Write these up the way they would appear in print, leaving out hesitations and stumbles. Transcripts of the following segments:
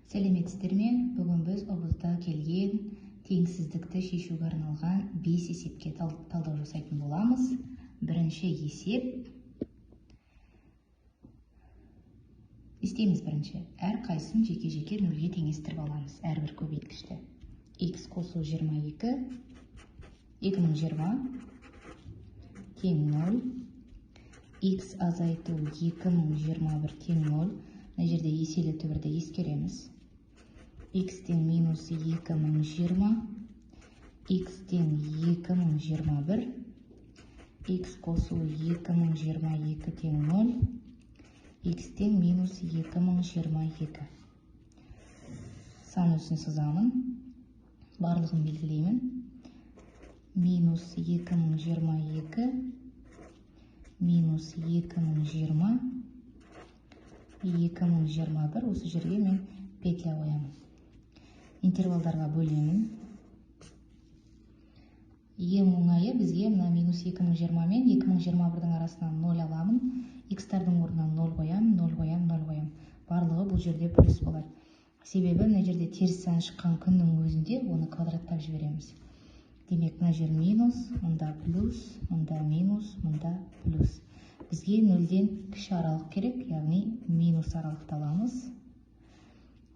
Сәлеметсіздер ме? Бүгін біз обозда келген теңсіздікті шешуге арналған 5 есепке талдау жасайтын боламыз. Бірінші есеп. Істейміз бірінші. Әр қайсысын жеке-жеке нөлге теңестіріп аламыз. Әрбір көбейткішті. X қосу 22, 2020 тең 0. X азайту 2021 тең 0. Мына жерде еселі түбірді ескереміз. X тең минус 2020, X тең 2021, X қосу 2022 тең 0, X тең минус 2022. Сан өсін сызамын. Барлығын белгілеймін. Минус 2022, минус 2020, 2021. Осы жерге мен петля қоямын. Интервалдарға бөлемін. Ең оңайы бізге мына минус 2020 мен 2021-дің арасынан 0 аламын. X-тардың орнынан 0 қоямын, 0 қоямын, 0 қоямын. Барлығы бұл жерде плюс болады. Себебі мына жерде теріс сан шыққан күннің өзінде оны квадраттап жібереміз. Демек, мына жер минус, мұнда плюс, мұнда минус, мұнда плюс. Бізге 0-ден кіші аралық керек, яғни минус аралықты аламыз.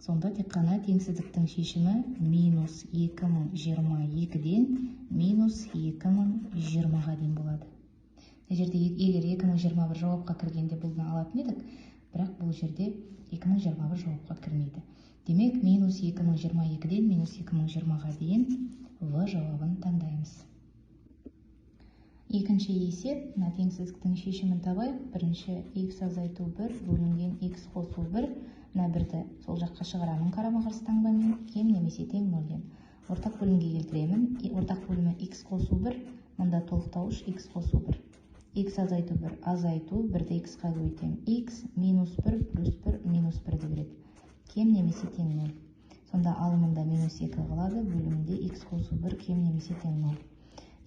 Сонда тек қана теңсіздіктің шешімі минус 2022-ден минус 2020-ға дейін болады. Бұл жерде егер 2021 жауапқа кіргенде бұлдан алатын едік, бірақ бұл жерде 2021 жауапқа кірмейді. Демек, минус 2022-ден минус 2020-ға дейін В жауабын таңдаймыз. Екінші есеп, мына теңсіздіктің шешімін табайық. Бірінші X азайту 1 бөлінген X қосу 1. Мына бірді сол жаққа шығарамын қарама-қарсы таңбамен, кем немесе тең 0-ден. Ортақ бөлімге келтіремін. Ортақ бөлімі X қосу 1, мұнда толықтауыш X қосу 1. X азайту 1, азайту 1-ді X-қа көбейтем. X минус 1 плюс 1 минус 1-ді береді. Кем немесе тең 0. Сонда алымында минус 2 қалады, бөлімінде X қосу 1 кем немесе тең 0.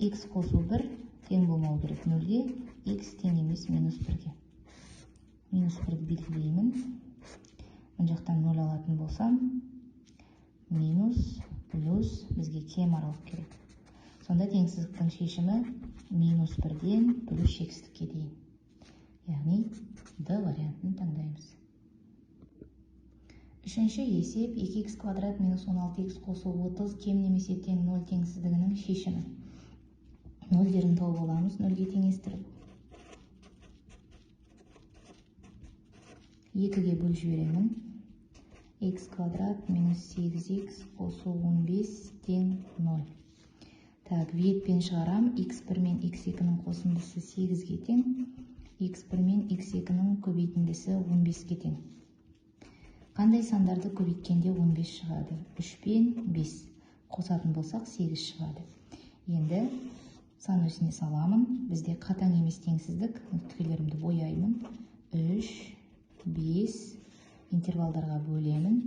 X қосу 1 тең болмау керек 0-ге, X тең емес минус 1-ге. Минус 1-ді белгілеймін. Мұн жақтан 0 алатын болсам, минус, плюс, бізге кем аралық керек. Сонда теңсіздіктің шешімі минус 1-ден плюс шексіздікке дейін. Яғни, D вариантын таңдаймыз. Үшінші есеп 2x квадрат минус 16x қосу 30 кем немесе тең 0 теңсіздігінің шешімі. 0-дерін тауып аламыз, 0-ге теңестіріп. 2-ге бөліп жіберемін. X квадрат минус 8x қосу 15 тең 0. Так, бетпен шығарам. X1 мен X2-ның қосындысы 8-ге тең. X1 мен X2-ның көбейтіндісі 15-ге тең. Қандай сандарды көбейткенде 15 шығады? 3 пен 5. Қосатын болсақ 8 шығады. Енді сан өсіне саламын. Бізде қатаң емес теңсіздік. Нүктелерімді бояймын. 3, 5 интервалдарға бөлемін.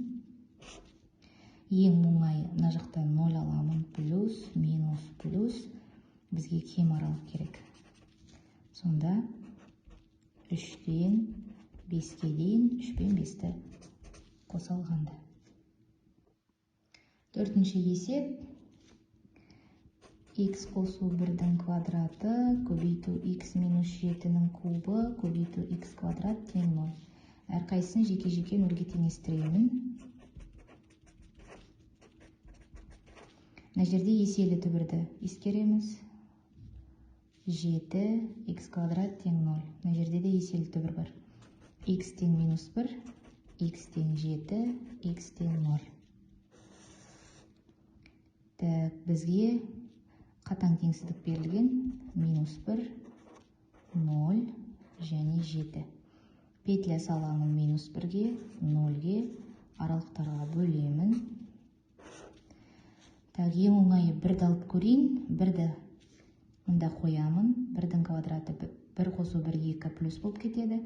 Ең оңайы мына жақтан 0 аламын. Плюс, минус, плюс. Бізге кем аралық керек. Сонда 3-тен 5-ке дейін 3 пен 5-ті қоса алғанда. Төртінші есеп. X қосу 1-дің квадраты көбейту X минус 7-ның кубы көбейту X квадрат тең 0. Әрқайсысын жеке-жеке 0-ге теңестіремін. Мына жерде еселі түбірді ескереміз. 7 X квадрат тең 0. Мына жерде де еселі түбір бар. X тең минус 1, X тең 7, X тең 0. Так, бізге қатаң теңсіздік берілген. Минус 1, 0 және 7. Петля саламын минус 1-ге, 0-ге, аралықтарға бөлемін. Так, ең оңайы 1-ді алып көрейін. 1-ді мұнда қоямын. 1-дің квадраты 1 қосу 1, 2 плюс болып кетеді.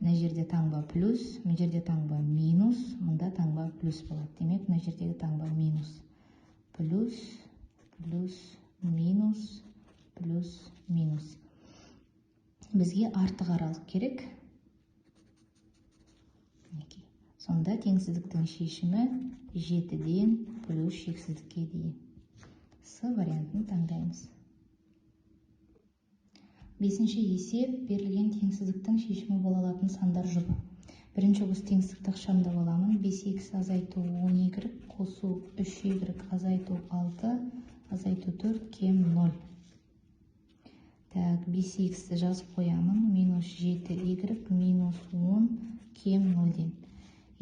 Мына жерде таңба плюс, мына жерде таңба минус, мұнда таңба плюс болады. Демек, мына жердегі таңба минус. Плюс, плюс, минус, плюс, минус. Бізге артық аралық керек. Сонда теңсіздіктің шешімі 7-ден плюс шексіздікке дейін. С вариантын таңдаймыз. Бесінші есеп берілген теңсіздіктің шешімі бола алатын сандар жұбы. Бірінші осы теңсіздікті ықшамдап аламын. 5х азайту 10y қосу 3y азайту 6 азайту 4 кем 0. Так, 5х жазып қоямын. Минус 7y минус 10 кем 0-ден.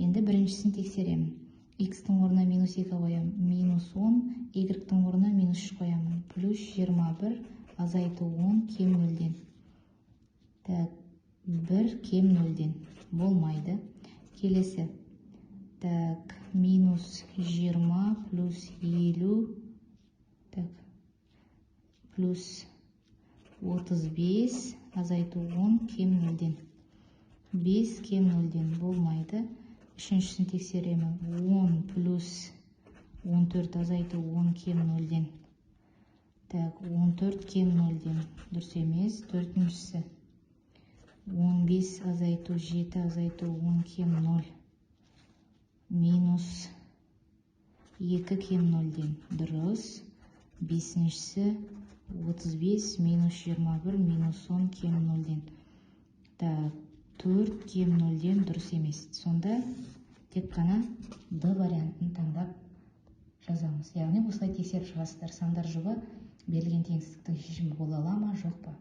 Енді біріншісін тексеремін. Х-тің орнына минус 2 қоямын. Минус 10, y-тің орнына минус 3 қоямын. Плюс 21 азайту 10 кем 0-ден. Так, 1 кем 0-ден. Болмайды. Келесі. Так, минус 20 плюс 50. Так, плюс 35 азайту 10 кем 0-ден. 5 кем 0-ден. Болмайды. Үшіншісін тексеремін. 10 плюс 14 азайту 10 кем 0-ден. Так, 14 кем 0-ден. Дұрыс емес. Төртіншісі. 15 азайту 7 азайту 10 кем 0. Минус 2 кем 0-ден. Дұрыс. Бесіншісі. 35 минус 21 минус 10 кем 0-ден. Так, 4 кем 0-ден дұрыс емес. Сонда тек қана Д вариантын таңдап жазамыз. Яғни осылай тексеріп шығасыздар. Сандар жұбы берілген теңсіздіктің шешімі бола ала ма, жоқ па?